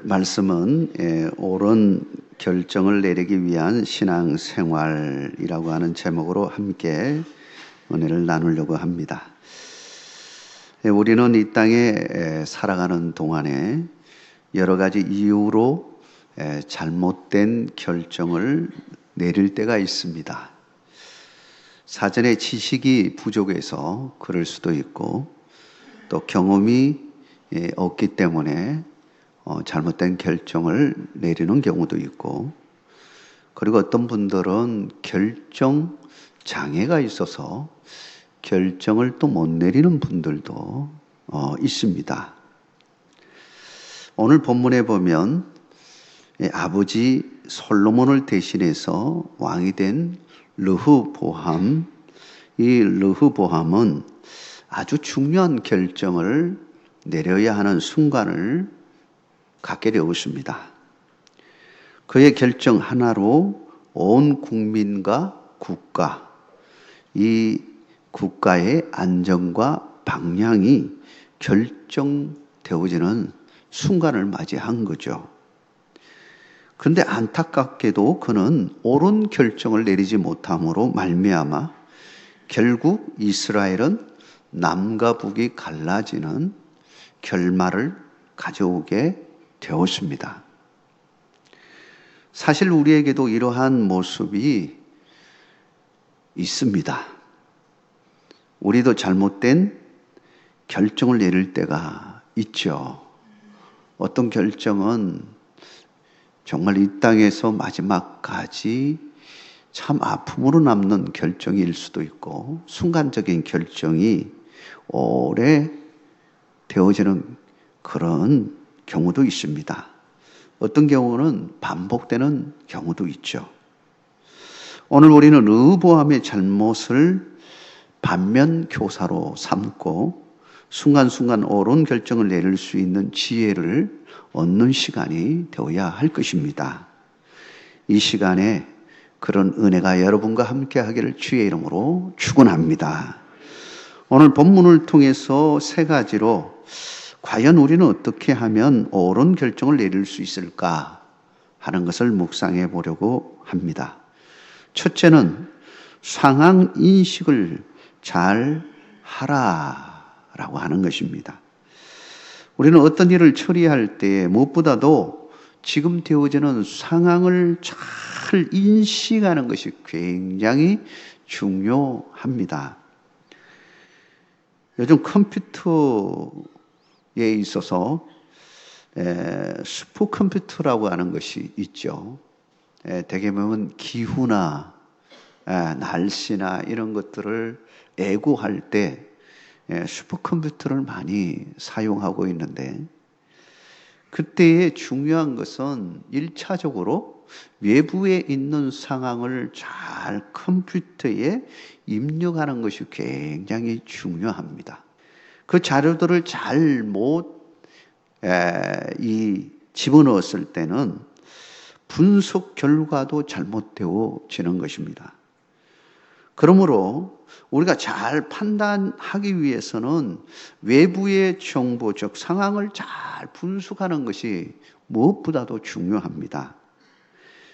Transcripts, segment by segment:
말씀은 옳은 결정을 내리기 위한 신앙생활이라고 하는 제목으로 함께 은혜를 나누려고 합니다. 우리는 이 땅에 살아가는 동안에 여러 가지 이유로 잘못된 결정을 내릴 때가 있습니다. 사전에 지식이 부족해서 그럴 수도 있고, 또 경험이 없기 때문에 잘못된 결정을 내리는 경우도 있고, 그리고 어떤 분들은 결정 장애가 있어서 결정을 또 못 내리는 분들도 있습니다. 오늘 본문에 보면 아버지 솔로몬을 대신해서 왕이 된 르흐보암, 이 르흐보암은 아주 중요한 결정을 내려야 하는 순간을 갖게 되었습니다. 그의 결정 하나로 온 국민과 국가, 이 국가의 안정과 방향이 결정되어지는 순간을 맞이한 거죠. 그런데 안타깝게도 그는 옳은 결정을 내리지 못함으로 말미암아 결국 이스라엘은 남과 북이 갈라지는 결말을 가져오게 되었습니다. 사실 우리에게도 이러한 모습이 있습니다. 우리도 잘못된 결정을 내릴 때가 있죠. 어떤 결정은 정말 이 땅에서 마지막까지 참 아픔으로 남는 결정일 수도 있고, 순간적인 결정이 오래 되어지는 그런 경우도 있습니다. 어떤 경우는 반복되는 경우도 있죠. 오늘 우리는 르호보암의 잘못을 반면교사로 삼고 순간순간 옳은 결정을 내릴 수 있는 지혜를 얻는 시간이 되어야 할 것입니다. 이 시간에 그런 은혜가 여러분과 함께 하기를 주의 이름으로 축원합니다. 오늘 본문을 통해서 세 가지로 과연 우리는 어떻게 하면 옳은 결정을 내릴 수 있을까 하는 것을 묵상해 보려고 합니다. 첫째는 상황 인식을 잘 하라라고 하는 것입니다. 우리는 어떤 일을 처리할 때 무엇보다도 지금 되어지는 상황을 잘 인식하는 것이 굉장히 중요합니다. 요즘 컴퓨터에 있어서 슈퍼컴퓨터라고 하는 것이 있죠. 대개 보면 기후나 날씨나 이런 것들을 예고할 때 슈퍼컴퓨터를 많이 사용하고 있는데, 그때의 중요한 것은 1차적으로 외부에 있는 상황을 잘 컴퓨터에 입력하는 것이 굉장히 중요합니다. 그 자료들을 잘못 집어넣었을 때는 분석 결과도 잘못되어지는 것입니다. 그러므로 우리가 잘 판단하기 위해서는 외부의 정보, 즉 상황을 잘 분석하는 것이 무엇보다도 중요합니다.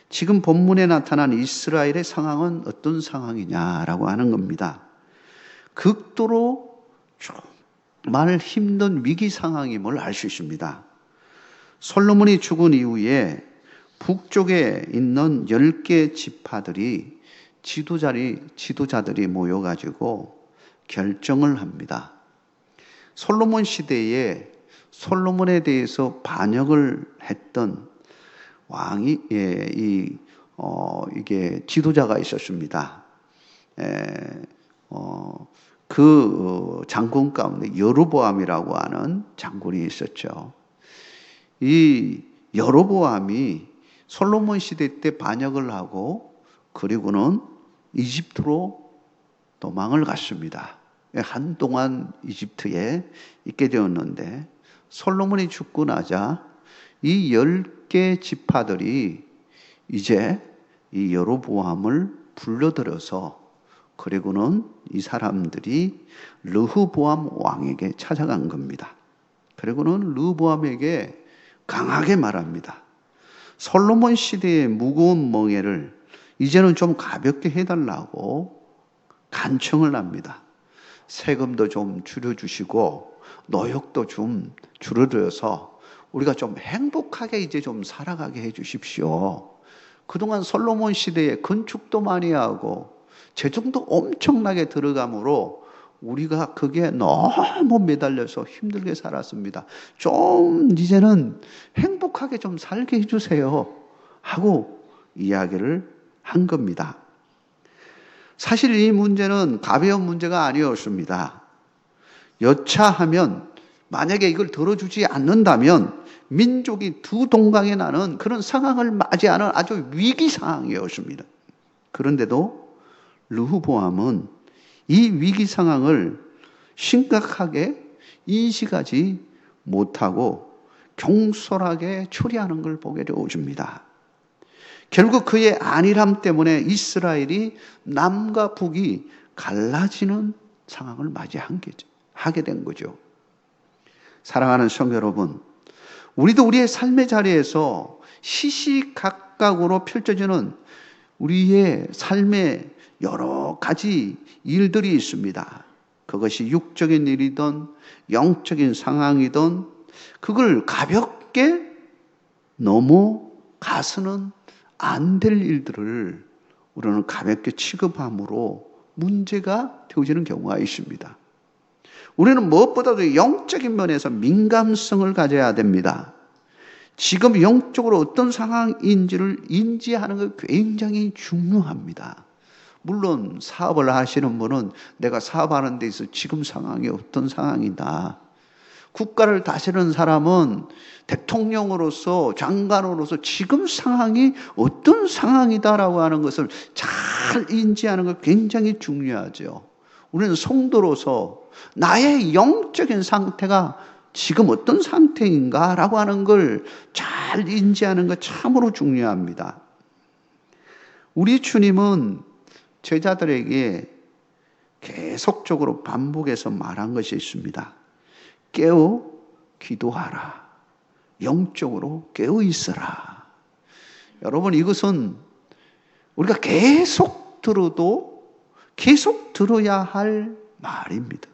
지금 본문에 나타난 이스라엘의 상황은 어떤 상황이냐라고 하는 겁니다. 극도로 정말 힘든 위기 상황임을 알 수 있습니다. 솔로몬이 죽은 이후에 북쪽에 있는 10개 지파들이 지도자들이 모여가지고 결정을 합니다. 솔로몬 시대에 솔로몬에 대해서 반역을 했던 왕이 이게 지도자가 있었습니다. 그 장군 가운데 여로보암이라고 하는 장군이 있었죠. 이 여로보암이 솔로몬 시대 때 반역을 하고 그리고는 이집트로 도망을 갔습니다. 한동안 이집트에 있게 되었는데, 솔로몬이 죽고 나자 이 10개 지파들이 이제 이 여로보암을 불러들여서, 그리고는 이 사람들이 르호보암 왕에게 찾아간 겁니다. 그리고는 르호보암에게 강하게 말합니다. 솔로몬 시대의 무거운 멍에를 이제는 좀 가볍게 해달라고 간청을 합니다. 세금도 좀 줄여주시고 노역도 좀 줄어들어서 우리가 좀 행복하게 이제 좀 살아가게 해주십시오. 그동안 솔로몬 시대에 건축도 많이 하고 재정도 엄청나게 들어가므로 우리가 그게 너무 매달려서 힘들게 살았습니다. 좀 이제는 행복하게 좀 살게 해주세요 하고 이야기를 한 겁니다. 사실 이 문제는 가벼운 문제가 아니었습니다. 여차하면 만약에 이걸 들어주지 않는다면 민족이 두 동강에 나는 그런 상황을 맞이하는 아주 위기 상황이었습니다. 그런데도 르호보암은 이 위기 상황을 심각하게 인식하지 못하고 경솔하게 처리하는 걸 보게 되어집니다. 결국 그의 안일함 때문에 이스라엘이 남과 북이 갈라지는 상황을 하게 된 거죠. 사랑하는 성도 여러분, 우리도 우리의 삶의 자리에서 시시각각으로 펼쳐지는 우리의 삶의 여러 가지 일들이 있습니다. 그것이 육적인 일이든 영적인 상황이든 그걸 가볍게 넘어가서는 안 될 일들을 우리는 가볍게 취급함으로 문제가 되어지는 경우가 있습니다. 우리는 무엇보다도 영적인 면에서 민감성을 가져야 됩니다. 지금 영적으로 어떤 상황인지를 인지하는 것 굉장히 중요합니다. 물론 사업을 하시는 분은 내가 사업하는 데 있어서 지금 상황이 어떤 상황이다. 국가를 다스리는 사람은 대통령으로서 장관으로서 지금 상황이 어떤 상황이다라고 하는 것을 잘 인지하는 것 굉장히 중요하죠. 우리는 성도로서 나의 영적인 상태가 지금 어떤 상태인가라고 하는 걸 잘 인지하는 것 참으로 중요합니다. 우리 주님은 제자들에게 계속적으로 반복해서 말한 것이 있습니다. 깨어 기도하라. 영적으로 깨어 있어라. 여러분, 이것은 우리가 계속 들어도 계속 들어야 할 말입니다.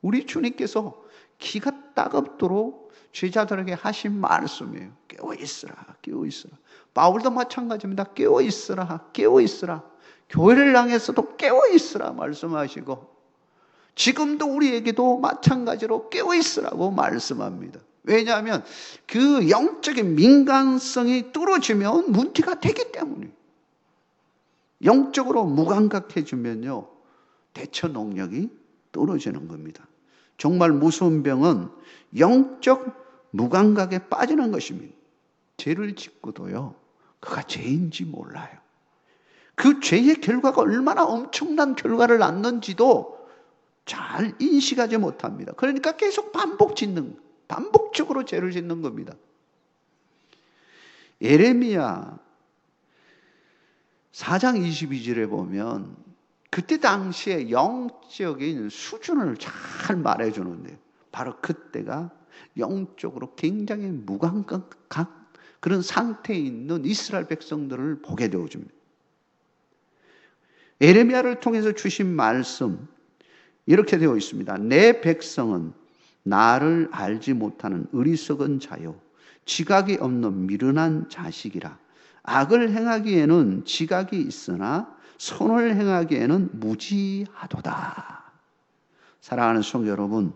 우리 주님께서 기가 따갑도록 제자들에게 하신 말씀이에요. 깨어 있으라, 깨어 있으라. 바울도 마찬가지입니다. 깨어 있으라, 깨어 있으라. 교회를 향해서도 깨어 있으라 말씀하시고 지금도 우리에게도 마찬가지로 깨어 있으라고 말씀합니다. 왜냐하면 그 영적인 민감성이 뚫어지면 문제가 되기 때문에 영적으로 무감각해지면요 대처 능력이 떨어지는 겁니다. 정말 무서운 병은 영적 무감각에 빠지는 것입니다. 죄를 짓고도요 그가 죄인지 몰라요. 그 죄의 결과가 얼마나 엄청난 결과를 낳는지도 잘 인식하지 못합니다. 그러니까 계속 반복적으로 죄를 짓는 겁니다. 예레미야 4장 22절에 보면 그때 당시에 영적인 수준을 잘 말해주는데 바로 그때가 영적으로 굉장히 무감각한 그런 상태에 있는 이스라엘 백성들을 보게 되어집니다. 예레미야를 통해서 주신 말씀 이렇게 되어 있습니다. 내 백성은 나를 알지 못하는 어리석은 자요 지각이 없는 미련한 자식이라. 악을 행하기에는 지각이 있으나 선을 행하기에는 무지하도다. 사랑하는 성도 여러분,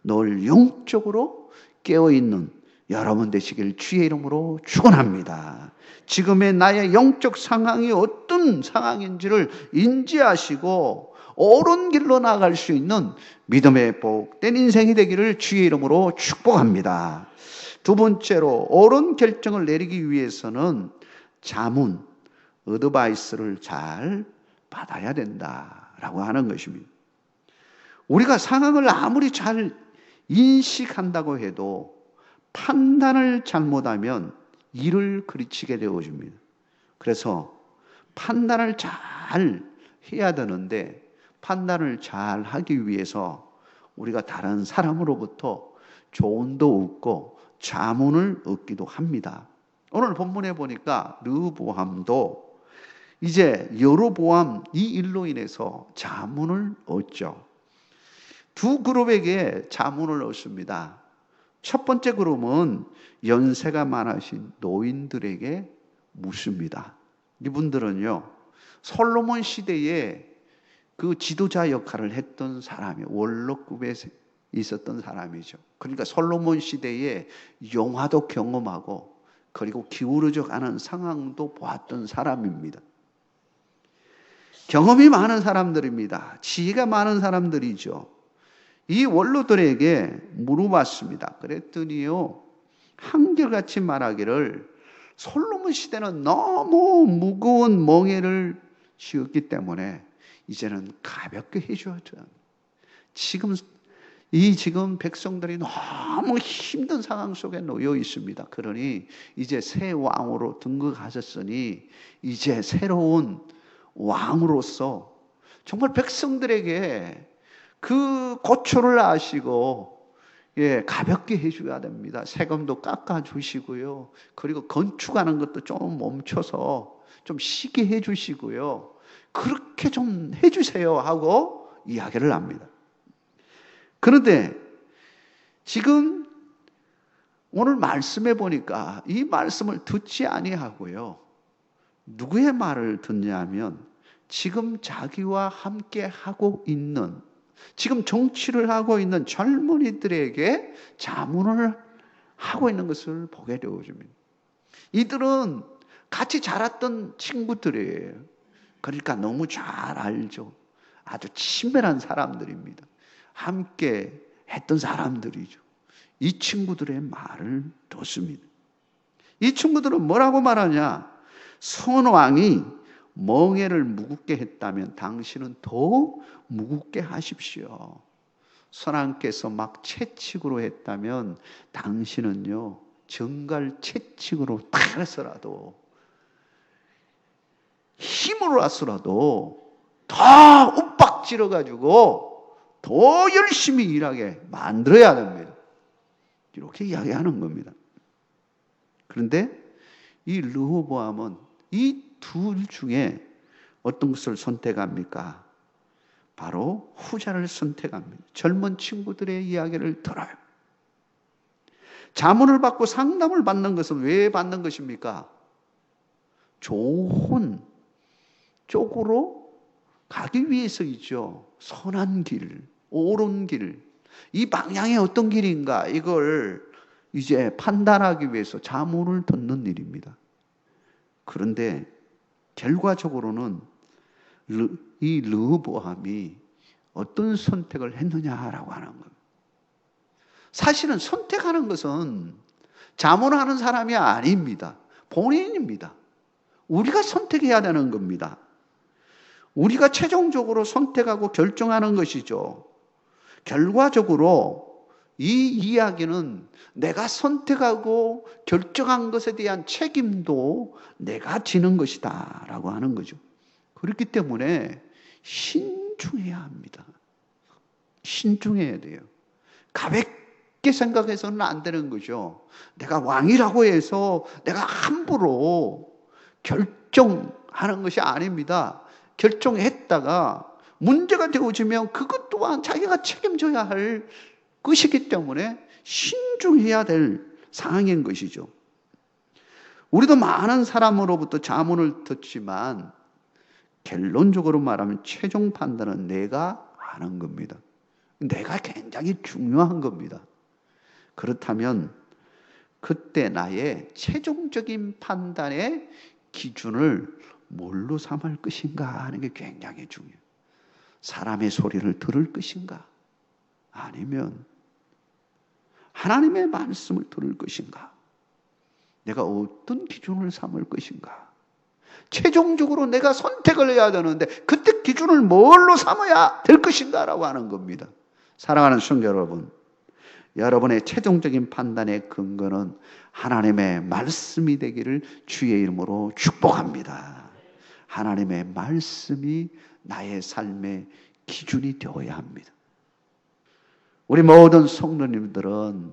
늘 영적으로 깨어있는 여러분 되시길 주의 이름으로 축원합니다. 지금의 나의 영적 상황이 어떤 상황인지를 인지하시고 옳은 길로 나아갈 수 있는 믿음의 복된 인생이 되기를 주의 이름으로 축복합니다. 두 번째로 옳은 결정을 내리기 위해서는 자문, 어드바이스를 잘 받아야 된다라고 하는 것입니다. 우리가 상황을 아무리 잘 인식한다고 해도 판단을 잘못하면 일을 그르치게 되어집니다. 그래서 판단을 잘 해야 되는데 판단을 잘 하기 위해서 우리가 다른 사람으로부터 조언도 얻고 자문을 얻기도 합니다. 오늘 본문에 보니까 르호보암도 이제 여로보암 이 일로 인해서 자문을 얻죠. 두 그룹에게 자문을 얻습니다. 첫 번째 그룹은 연세가 많으신 노인들에게 묻습니다. 이분들은요, 솔로몬 시대에 그 지도자 역할을 했던 사람이 원로급에 있었던 사람이죠. 그러니까 솔로몬 시대에 영화도 경험하고 그리고 기울어져 가는 상황도 보았던 사람입니다. 경험이 많은 사람들입니다. 지혜가 많은 사람들이죠. 이 원로들에게 물어봤습니다. 그랬더니요, 한결같이 말하기를 솔로몬 시대는 너무 무거운 멍에를 씌웠기 때문에 이제는 가볍게 해줘야죠. 지금 백성들이 너무 힘든 상황 속에 놓여 있습니다. 그러니 이제 새 왕으로 등극하셨으니 이제 새로운 왕으로서 정말 백성들에게 그 고초를 아시고 가볍게 해줘야 됩니다. 세금도 깎아주시고요. 그리고 건축하는 것도 좀 멈춰서 좀 쉬게 해주시고요. 그렇게 좀 해주세요 하고 이야기를 합니다. 그런데 지금 오늘 말씀해 보니까 이 말씀을 듣지 아니하고요. 누구의 말을 듣냐면 지금 자기와 함께 하고 있는, 지금 정치를 하고 있는 젊은이들에게 자문을 하고 있는 것을 보게 되어집니다. 이들은 같이 자랐던 친구들이에요. 그러니까 너무 잘 알죠. 아주 친밀한 사람들입니다. 함께 했던 사람들이죠. 이 친구들의 말을 듣습니다. 이 친구들은 뭐라고 말하냐? 선왕이 멍에를 무겁게 했다면 당신은 더 무겁게 하십시오. 선왕께서 막 채찍으로 했다면 당신은요, 정갈 채찍으로 타서라도 힘으로 와서라도 더 윽박질러 가지고 더 열심히 일하게 만들어야 됩니다. 이렇게 이야기하는 겁니다. 그런데 이 르호보암은 이 둘 중에 어떤 것을 선택합니까? 바로 후자를 선택합니다. 젊은 친구들의 이야기를 들어요. 자문을 받고 상담을 받는 것은 왜 받는 것입니까? 좋은 쪽으로 가기 위해서이죠. 선한 길, 옳은 길, 이 방향이 어떤 길인가 이걸 이제 판단하기 위해서 자문을 듣는 일입니다. 그런데 결과적으로는 이 르호보암이 어떤 선택을 했느냐라고 하는 겁니다. 사실은 선택하는 것은 자문하는 사람이 아닙니다. 본인입니다. 우리가 선택해야 되는 겁니다. 우리가 최종적으로 선택하고 결정하는 것이죠. 결과적으로 이 이야기는 내가 선택하고 결정한 것에 대한 책임도 내가 지는 것이다 라고 하는 거죠. 그렇기 때문에 신중해야 합니다. 신중해야 돼요. 가볍게 생각해서는 안 되는 거죠. 내가 왕이라고 해서 내가 함부로 결정하는 것이 아닙니다. 결정했다가 문제가 되어지면 그것 또한 자기가 책임져야 할 것이기 때문에 신중해야 될 상황인 것이죠. 우리도 많은 사람으로부터 자문을 듣지만 결론적으로 말하면 최종 판단은 내가 하는 겁니다. 내가 굉장히 중요한 겁니다. 그렇다면 그때 나의 최종적인 판단의 기준을 뭘로 삼을 것인가 하는 게 굉장히 중요해요. 사람의 소리를 들을 것인가? 아니면 하나님의 말씀을 들을 것인가? 내가 어떤 기준을 삼을 것인가? 최종적으로 내가 선택을 해야 되는데 그때 기준을 뭘로 삼아야 될 것인가? 라고 하는 겁니다. 사랑하는 성도 여러분, 여러분의 최종적인 판단의 근거는 하나님의 말씀이 되기를 주의 이름으로 축복합니다. 하나님의 말씀이 나의 삶의 기준이 되어야 합니다. 우리 모든 성도님들은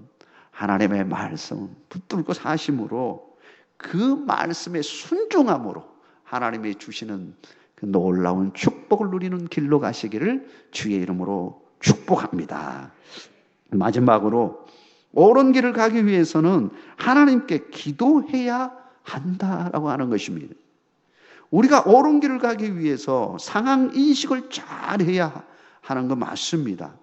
하나님의 말씀 붙들고 사심으로 그 말씀의 순종함으로 하나님이 주시는 그 놀라운 축복을 누리는 길로 가시기를 주의 이름으로 축복합니다. 마지막으로 옳은 길을 가기 위해서는 하나님께 기도해야 한다라고 하는 것입니다. 우리가 옳은 길을 가기 위해서 상황 인식을 잘 해야 하는 거 맞습니다.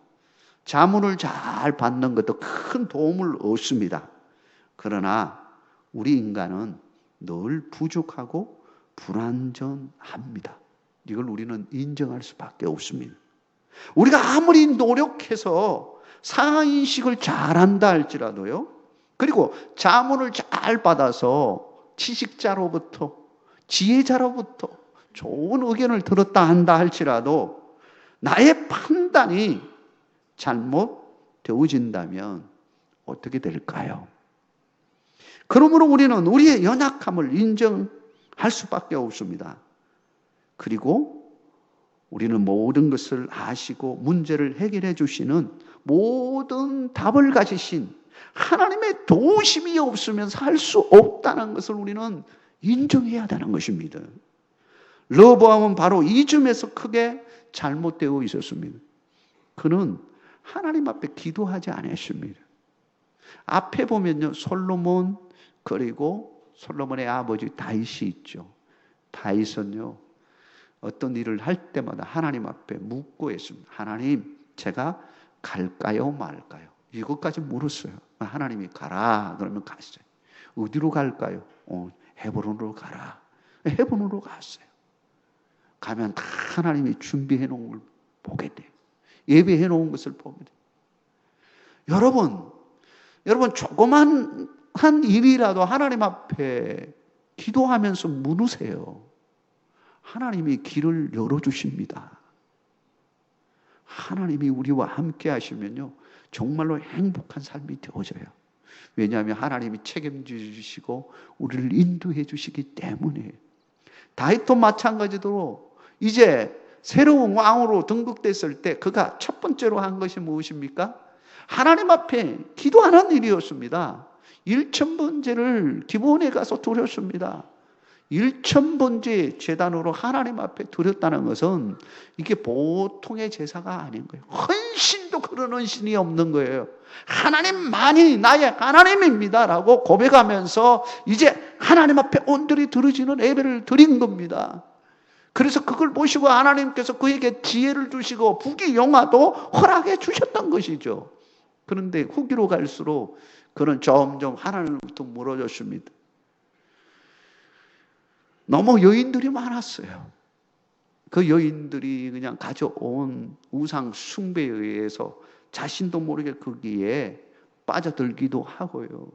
자문을 잘 받는 것도 큰 도움을 얻습니다. 그러나 우리 인간은 늘 부족하고 불완전합니다. 이걸 우리는 인정할 수밖에 없습니다. 우리가 아무리 노력해서 상황인식을 잘한다 할지라도요, 그리고 자문을 잘 받아서 지식자로부터, 지혜자로부터 좋은 의견을 들었다 한다 할지라도 나의 판단이 잘못되어진다면 어떻게 될까요? 그러므로 우리는 우리의 연약함을 인정할 수밖에 없습니다. 그리고 우리는 모든 것을 아시고 문제를 해결해 주시는 모든 답을 가지신 하나님의 도우심이 없으면 살 수 없다는 것을 우리는 인정해야 되는 것입니다. 르호보암은 바로 이 점에서 크게 잘못되어 있었습니다. 그는 하나님 앞에 기도하지 않았습니다. 앞에 보면요, 솔로몬, 그리고 솔로몬의 아버지 다윗이 있죠. 다윗은요, 어떤 일을 할 때마다 하나님 앞에 묻고 했습니다. 하나님, 제가 갈까요 말까요? 이것까지 물었어요. 하나님이 가라 그러면 갔어요. 어디로 갈까요? 헤브론으로 가라. 헤브론으로 갔어요. 가면 다 하나님이 준비해 놓은 걸 보게 돼요. 예배해 놓은 것을 보게 돼요. 여러분 조그만 한 일이라도 하나님 앞에 기도하면서 묻으세요. 하나님이 길을 열어주십니다. 하나님이 우리와 함께 하시면요, 정말로 행복한 삶이 되어져요. 왜냐하면 하나님이 책임져 주시고 우리를 인도해 주시기 때문에. 다윗도 마찬가지로 이제 새로운 왕으로 등극됐을 때 그가 첫 번째로 한 것이 무엇입니까? 하나님 앞에 기도하는 일이었습니다. 일천번제를 기브온에 가서 드렸습니다. 일천번제 제단으로 하나님 앞에 드렸다는 것은 이게 보통의 제사가 아닌 거예요. 헌신도 그런 헌신이 없는 거예요. 하나님만이 나의 하나님입니다 라고 고백하면서 이제 하나님 앞에 온전히 드려지는 예배를 드린 겁니다. 그래서 그걸 보시고 하나님께서 그에게 지혜를 주시고 부귀영화도 허락해 주셨던 것이죠. 그런데 후기로 갈수록 그는 점점 하나님부터 멀어졌습니다. 너무 여인들이 많았어요. 그 여인들이 그냥 가져온 우상 숭배에 의해서 자신도 모르게 거기에 빠져들기도 하고요.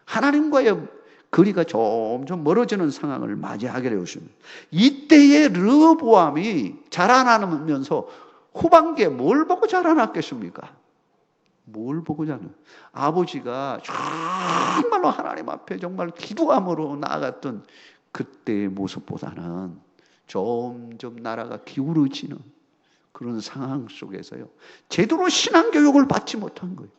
하나님과의 거리가 점점 멀어지는 상황을 맞이하게 되었습니다. 이때에 르호보암이 자라나면서 후반기에 뭘 보고 자라났겠습니까? 뭘 보고 자라났어요? 아버지가 정말로 하나님 앞에 정말 기도함으로 나아갔던 그때의 모습보다는 점점 나라가 기울어지는 그런 상황 속에서요, 제대로 신앙교육을 받지 못한 거예요.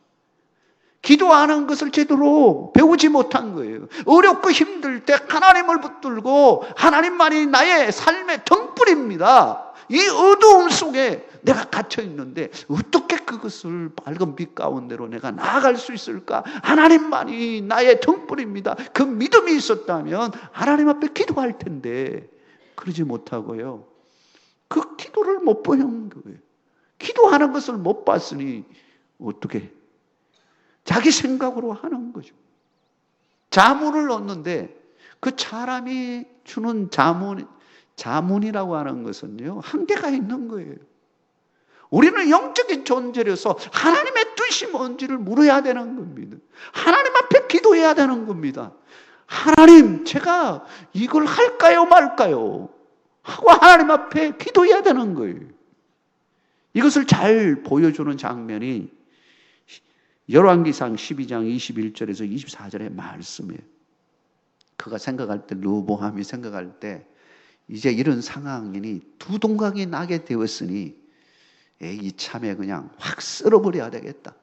기도하는 것을 제대로 배우지 못한 거예요. 어렵고 힘들 때 하나님을 붙들고 하나님만이 나의 삶의 등불입니다. 이 어두움 속에 내가 갇혀 있는데 어떻게 그것을 밝은 빛 가운데로 내가 나아갈 수 있을까? 하나님만이 나의 등불입니다. 그 믿음이 있었다면 하나님 앞에 기도할 텐데 그러지 못하고요, 그 기도를 못 보는 거예요. 기도하는 것을 못 봤으니 어떻게 자기 생각으로 하는 거죠. 자문을 얻는데 그 사람이 주는 자문이라고 하는 것은요, 한계가 있는 거예요. 우리는 영적인 존재로서 하나님의 뜻이 뭔지를 물어야 되는 겁니다. 하나님 앞에 기도해야 되는 겁니다. 하나님, 제가 이걸 할까요 말까요? 하고 하나님 앞에 기도해야 되는 거예요. 이것을 잘 보여주는 장면이 열왕기상 12장 21절에서 24절의 말씀이에요. 그가 생각할 때, 르호보암이 생각할 때 이제 이런 상황이니 두 동강이 나게 되었으니 이참에 그냥 확 쓸어버려야 되겠다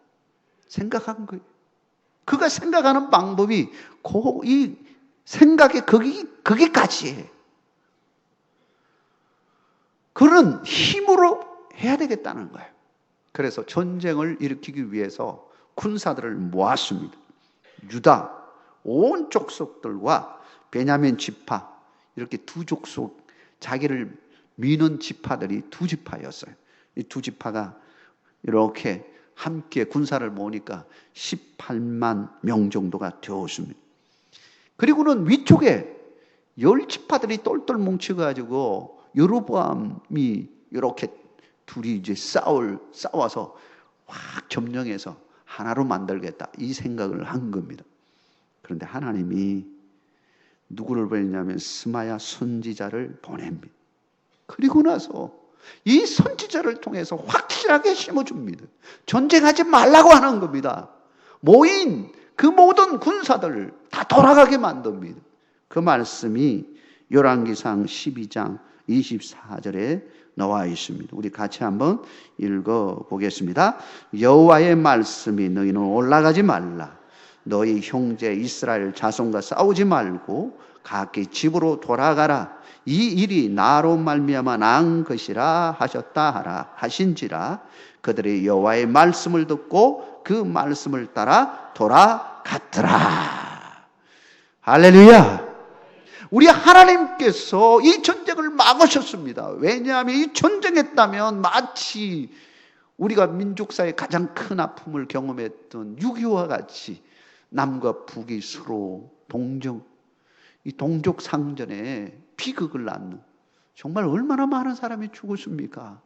생각한 거예요. 그가 생각하는 방법이 이 생각의 거기까지예요. 그런 힘으로 해야 되겠다는 거예요. 그래서 전쟁을 일으키기 위해서 군사들을 모았습니다. 유다 온 족속들과 베냐민 지파, 이렇게 두 족속, 자기를 미는 지파들이 두 지파였어요. 이 두 지파가 이렇게 함께 군사를 모으니까 18만 명 정도가 되었습니다. 그리고는 위쪽에 10지파들이 똘똘 뭉쳐가지고 여로보암이 이렇게 둘이 이제 싸워서 확 점령해서 하나로 만들겠다, 이 생각을 한 겁니다. 그런데 하나님이 누구를 보냈냐면 스마야 선지자를 보냅니다. 그리고 나서 이 선지자를 통해서 확실하게 심어줍니다. 전쟁하지 말라고 하는 겁니다. 모인 그 모든 군사들을 다 돌아가게 만듭니다. 그 말씀이 열왕기상 12장 24절에 나와 있습니다. 우리 같이 한번 읽어보겠습니다. 여호와의 말씀이 너희는 올라가지 말라. 너희 형제 이스라엘 자손과 싸우지 말고 각기 집으로 돌아가라. 이 일이 나로 말미암아 난 것이라 하셨다 하라 하신지라. 그들이 여호와의 말씀을 듣고 그 말씀을 따라 돌아갔더라. 할렐루야. 우리 하나님께서 이 전쟁을 막으셨습니다. 왜냐하면 이 전쟁했다면 마치 우리가 민족사의 가장 큰 아픔을 경험했던 6.25와 같이 남과 북이 서로 이 동족 상전에 비극을 낳는, 정말 얼마나 많은 사람이 죽었습니까?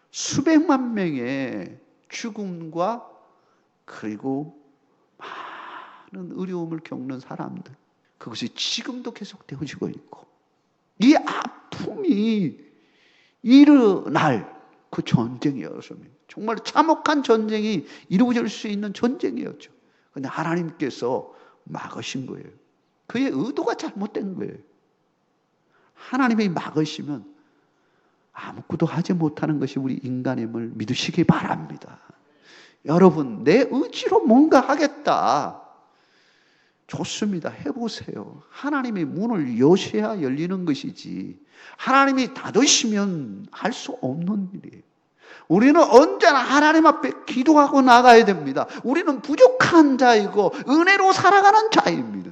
수백만 명의 죽음과 그리고 많은 어려움을 겪는 사람들, 그것이 지금도 계속 되어지고 있고, 이 아픔이 일어날 그 전쟁이었습니다. 정말 참혹한 전쟁이 이루어질 수 있는 전쟁이었죠. 그런데 하나님께서 막으신 거예요. 그의 의도가 잘못된 거예요. 하나님이 막으시면 아무것도 하지 못하는 것이 우리 인간임을 믿으시기 바랍니다. 여러분, 내 의지로 뭔가 하겠다, 좋습니다. 해보세요. 하나님이 문을 여셔야 열리는 것이지 하나님이 닫으시면 할 수 없는 일이에요. 우리는 언제나 하나님 앞에 기도하고 나가야 됩니다. 우리는 부족한 자이고 은혜로 살아가는 자입니다.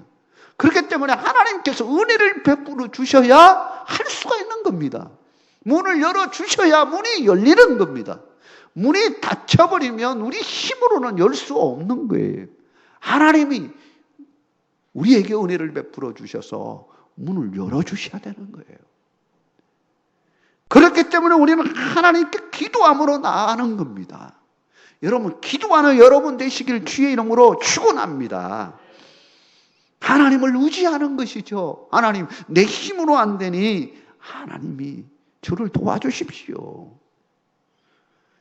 그렇기 때문에 하나님께서 은혜를 베풀어 주셔야 할 수가 있는 겁니다. 문을 열어주셔야 문이 열리는 겁니다. 문이 닫혀버리면 우리 힘으로는 열 수 없는 거예요. 하나님이 우리에게 은혜를 베풀어 주셔서 문을 열어주셔야 되는 거예요. 그렇기 때문에 우리는 하나님께 기도함으로 나아가는 겁니다. 여러분, 기도하는 여러분 되시길 주의 이름으로 축원합니다. 하나님을 의지하는 것이죠. 하나님, 내 힘으로 안 되니 하나님이 저를 도와주십시오.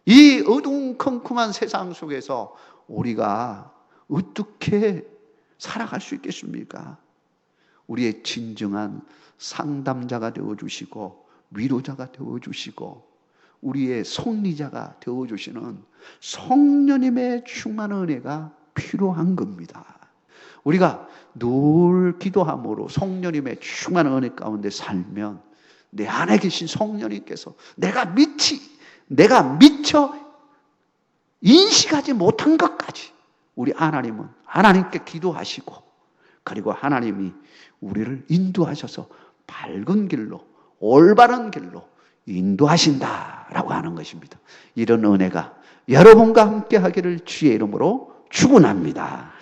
이 어두컴컴한 세상 속에서 우리가 어떻게 살아갈 수 있겠습니까? 우리의 진정한 상담자가 되어주시고 위로자가 되어주시고 우리의 섭리자가 되어주시는 성령님의 충만한 은혜가 필요한 겁니다. 우리가 늘 기도함으로 성령님의 충만한 은혜 가운데 살면 내 안에 계신 성령님께서 내가 미처 인식하지 못한 것까지 우리 하나님은 하나님께 기도하시고, 그리고 하나님이 우리를 인도하셔서 밝은 길로, 올바른 길로 인도하신다라고 하는 것입니다. 이런 은혜가 여러분과 함께 하기를 주의 이름으로 축원합니다.